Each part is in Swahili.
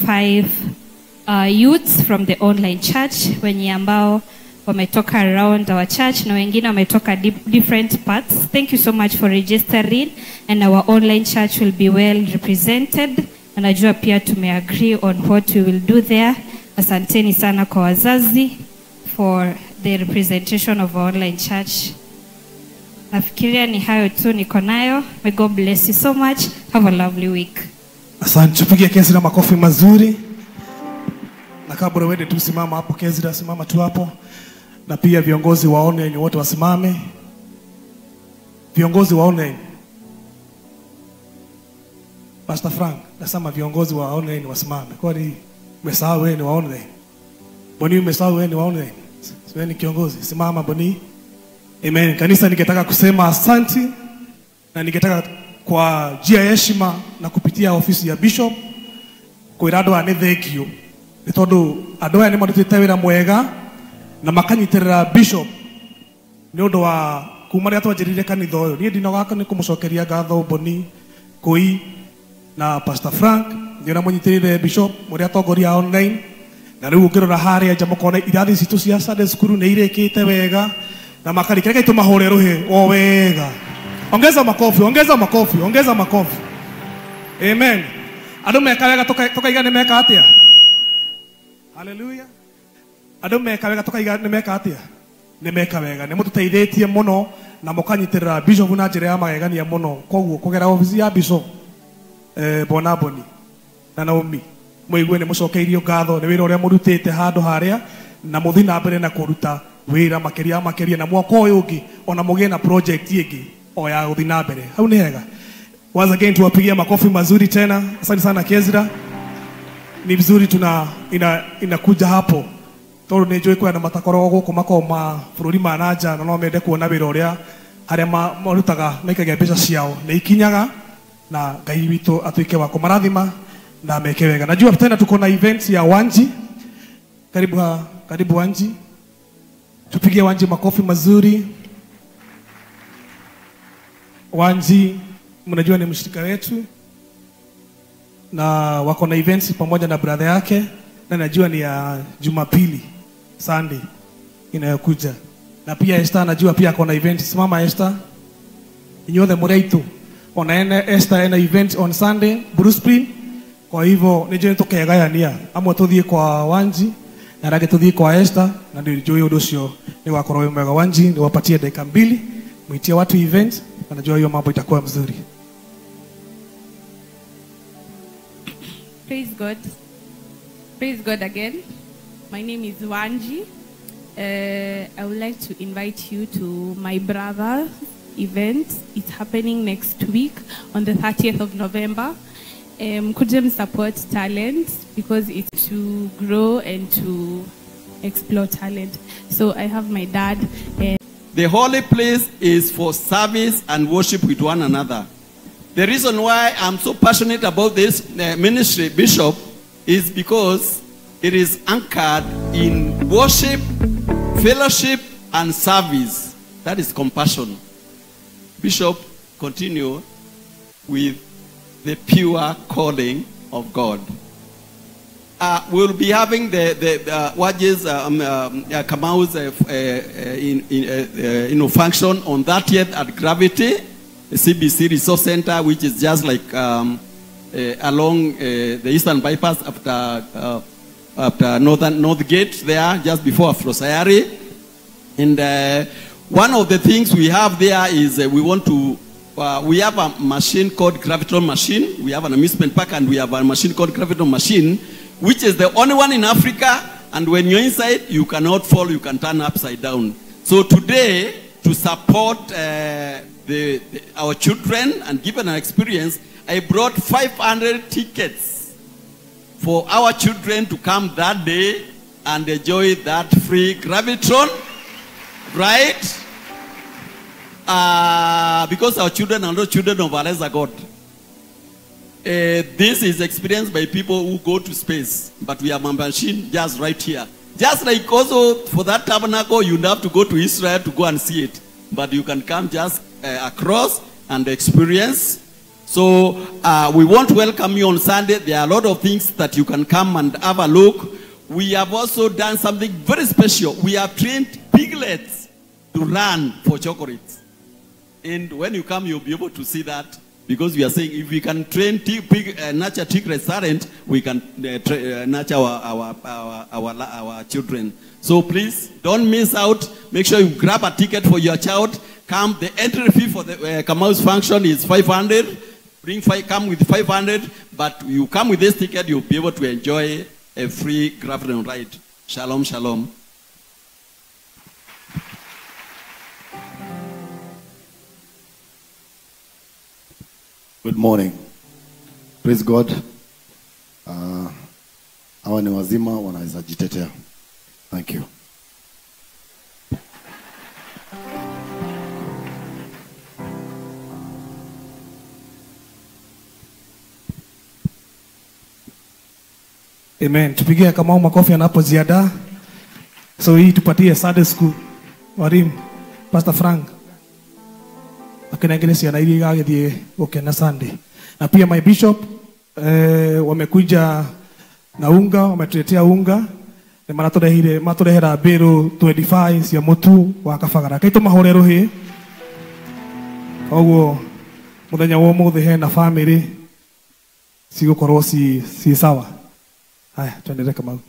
5 youths from the online church wenye ambao wametoka around our church na wengine wametoka different parts. Thank you so much for registering, and our online church will be well represented. Na najua pia tumeagree on what we will do there. Asanteni sana kwa wazazi for the representation of our online church. Nafikiria ni hayo tu niko nayo. May God bless you so much. Have a lovely week. Asante, tupige Kezira makofi mazuri. Na kabla wewe tu simama hapo Kezira, simama tu hapo. Na pia viongozi wa online wote wasimame. Viongozi wa online. Pastor Frank, nasema viongozi wa online wasimame. Kwani umesahau wewe ni wa online? Boni umesahau wewe ni wa online? Wewe ni kiongozi, simama Boni. Amen. Kanisa, ningetaka kusema asante na ningetaka kwa njia ya heshima na kupitia ofisi ya Bishop kwirado ane thank you. Ni tondu andu aya ni marutite wira mwega na makanyiterera Bishop ni undu wa kuma ria twanjirire kanitha uyu. Ni ndinogaka ni kumucokeria ngatho Boni Koi na Pastor Frank ni na munyitirire Bishop muria tongoria online. Na riu ngirora haria nja mukona irathi citu cia Sunday school ni irekite wega na makarikireka itumahore ruhe o wega. Ongeza makofi, ongeza makofi, ongeza makofi. Amen. Andu meka wega tukaiga ni meka atia? Hallelujah. Andu meka wega tukaiga ni meka atia? Ni meka wega. Ni mututeithĩtie muno na mukanyitirira Bishop na njira ya magegania muno. Koguo kugera ofisi ya Bishop Bona Boni na Naomi muigue ni mucokeirio ngatho ni wira uria murutite handu haria na muthi na mbere na kuruta wira makeria na mwaka uyu ungi ona mugie na project ingi o ya guthi na mbere. Hau ni hega. Once again tuwapigia makofi mazuri tena. Asante sana Kezira. Ni vizuri inakuja hapo. Tondu ni njui kwa na matakoro guku makoma bururi manaja na no mende kuona wira uria haria marutaga mekaga mbeca ciao ni ikinyaga na Ngai witu atuike wa kumarathima na meke wega. Najua tena tuko na events ya Wanji. Karibu Wanji. Tupigie Wanji makofi mazuri. Wanji mnajua ni mshirika wetu na wako na events pamoja na brother yake, na najua ni ya Jumapili Sunday inayokuja. Na pia Esther najua pia ako na event. Simama Esther. Inyothe muraitu ona Esther ena event on Sunday Bruce Spring. Kwa hivyo nije tukegayania amwe tuthie kwa Wanji na rage tuthie kwa Esther, na ndio njui undu ucio ni wakorwo mwega. Wanji ni wapatie dakika 2 mwitie watu event, na najua hiyo mambo itakuwa mzuri. Praise God. Praise God again. My name is Wanji. I would like to invite you to my brother's event. It's happening next week on the 30th of November. Could support talent because it's to grow and to explore talent. So I have my dad. The holy place is for service and worship with one another. The reason why I'm so passionate about this ministry, Bishop, is because it is anchored in worship, fellowship, and service. That is compassion. Bishop, continue with the pure calling of God. We'll be having the Wages Kamau's function on 30th at Gravity, the CBC Resource Center, which is just like along the Eastern Bypass after North Gate there, just before Afrosayari. And one of the things we have there is we have a machine called Gravitron machine. We have an amusement park, and we have a machine called Gravitron machine, which is the only one in Africa. And when you're inside, you cannot fall, you can turn upside down. So today, to support our children and give an experience, I brought 500 tickets for our children to come that day and enjoy that free Gravitron, right? Because our children are not children of a lesser God. This is experienced by people who go to space, but we have a machine just right here. Just like also for that tabernacle, you have to go to Israel to go and see it. But you can come just across and experience. So we want to welcome you on Sunday. There are a lot of things that you can come and have a look. We have also done something very special. We have trained piglets to run for chocolates. And when you come, you'll be able to see that, because we are saying if we can train nurture tigret talent, we can nurture our children. So please don't miss out. Make sure you grab a ticket for your child. Come. The entry fee for the Kamau's function is 500. Come with 500, but you come with this ticket, you'll be able to enjoy a free Grafton ride. Shalom, shalom. Good morning. Praise God. Hawa ni wazima wanaweza jitetea. Thank you. Amen. Tupigie Kamau makofi anapoziada. So hii tupatie Sunday school. Warim, Pastor Frank. Akina Ingeresi anaili gagithie gukena Sunday. Na pia my bishop wamekuja na unga, wametuletea unga. Ni maturehera biru 25 cia mutu wa kabagara. Kaito mahorero hi. Oguo muthenya wo muthe hena family cigukorwo si sawa. Haya, tuendelee Kamau.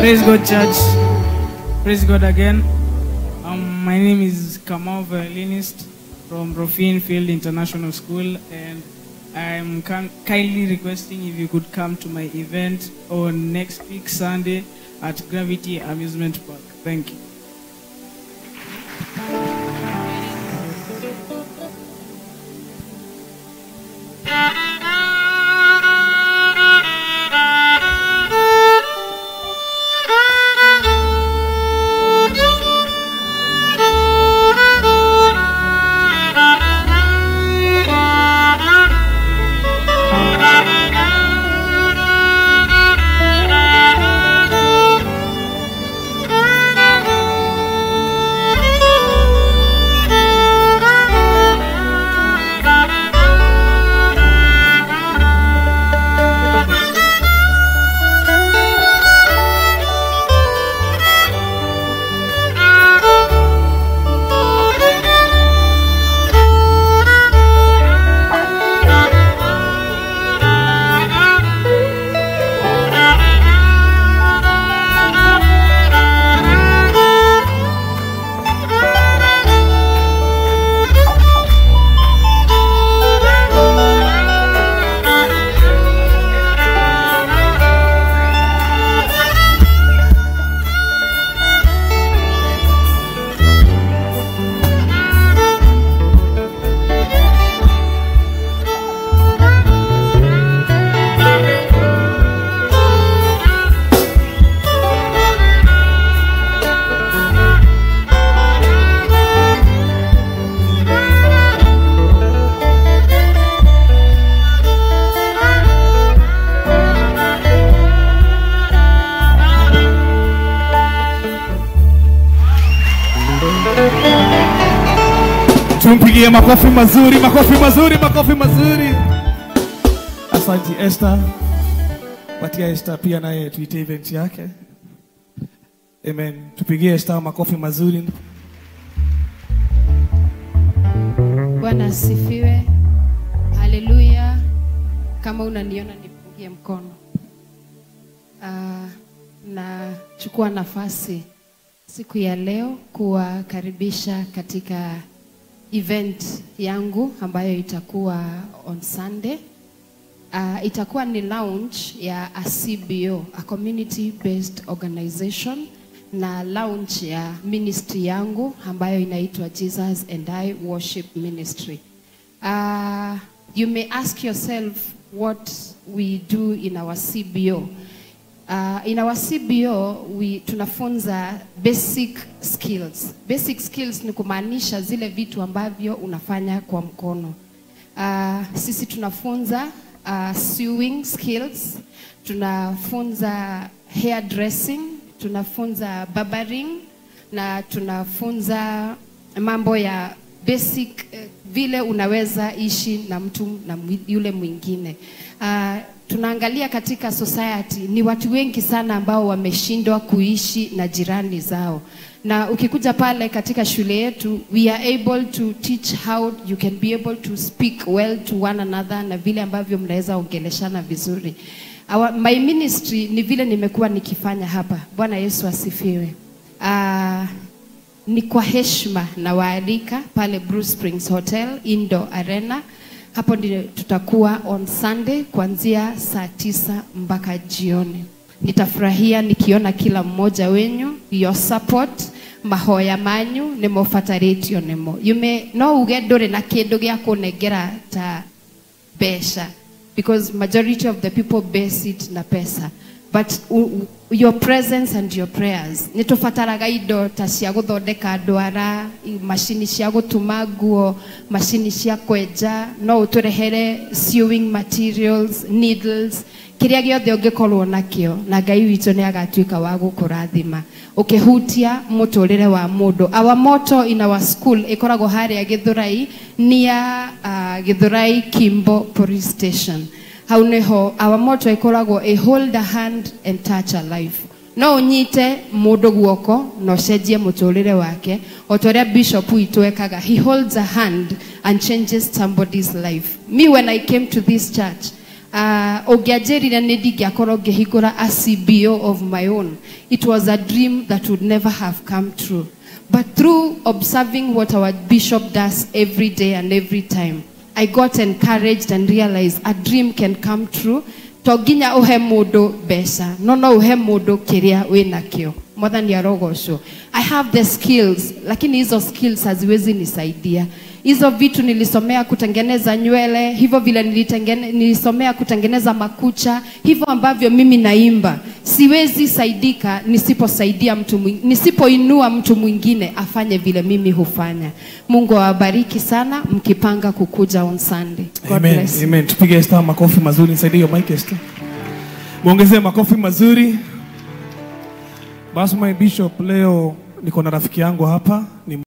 Praise God, church. Praise God again. My name is Kamau, violinist from Rofin Field International School, and I'm kindly requesting if you could come to my event on next week Sunday at Gravity Amusement Park. Thank you. Tupigie makofi mazuri, makofi mazuri, makofi mazuri. Asante Esther. Patia Esther pia naye tuite event yake. Amen. Tupigie Esther makofi mazuri. Bwana asifiwe. Haleluya. Kama unaniona nipungie mkono. Na chukua nafasi siku ya leo kuwakaribisha katika event yangu ambayo itakuwa on Sunday. Itakuwa ni launch ya a CBO, a community based organization, na launch ya ministry yangu ambayo inaitwa Jesus and I Worship Ministry. You may ask yourself what we do in our CBO. In our CBO, tunafunza basic skills. Basic skills ni kumaanisha zile vitu ambavyo unafanya kwa mkono. Sisi tunafunza sewing skills, tunafunza hairdressing, tunafunza barbering, na tunafunza mambo ya basic vile unaweza ishi na mtu na yule mwingine. Tunaangalia katika society ni watu wengi sana ambao wameshindwa kuishi na jirani zao. Na ukikuja pale katika shule yetu, we are able to teach how you can be able to speak well to one another, na vile ambavyo mnaweza ongeleshana vizuri. My ministry ni vile nimekuwa nikifanya hapa. Bwana Yesu asifiwe. Ni kwa heshima na waalika pale Bruce Springs Hotel Indoor Arena. Hapo ndio tutakuwa on Sunday kuanzia saa 9 mpaka jioni. Nitafurahia nikiona kila mmoja wenyu, your support, mahoya manyu nimo fataretio nimo. You may no ugedore na kindu gya kunengera ta pesa, because majority of the people base it na pesa. But your presence and your prayers. Nitufataraga indo ta cia guthondeka ndwara, machine cia gutuma nguo, machine cia kwenja, no uturehere sewing materials, needles, kiria giothe ungikorwo nakio, na Ngai witũ ni agatuika wa gukurathima ukihutia muturire wa mundu. Our motto in our school ikoragwo haria Githurai, near Githurai Kimbo Police Station. Hau neho our motto ikoragwo a hold a hand and touch a life. No unyite mundu guoko no cenjie muturire wake. Otoria bishop witu ekaga, he holds a hand and changes somebody's life. Me, when I came to this church, ogiajerire nindingiakorwo ngihingura a CBO of my own. It was a dream that would never have come true. But through observing what our bishop does every day and every time, I got encouraged and realized a dream can come true. Toginya uhe mundu besa, no uhe mundu kiria winakio. Mwathani arogocwo. I have the skills, lakini hizo skills haziwezi nisaidia. Hizo vitu nilisomea kutengeneza nywele, hivyo vile nilisomea kutengeneza makucha, hivyo ambavyo mimi naimba. Siwezi saidika nisiposaidia mtu mwingine, nisipoinua mtu mwingine afanye vile mimi hufanya. Mungu awabariki sana mkipanga kukuja on Sunday. God bless you. Amen. Tupige Esther makofi mazuri, nisaidie mic Esther. Muongezee makofi mazuri. Basi my bishop, leo niko na rafiki yangu hapa ni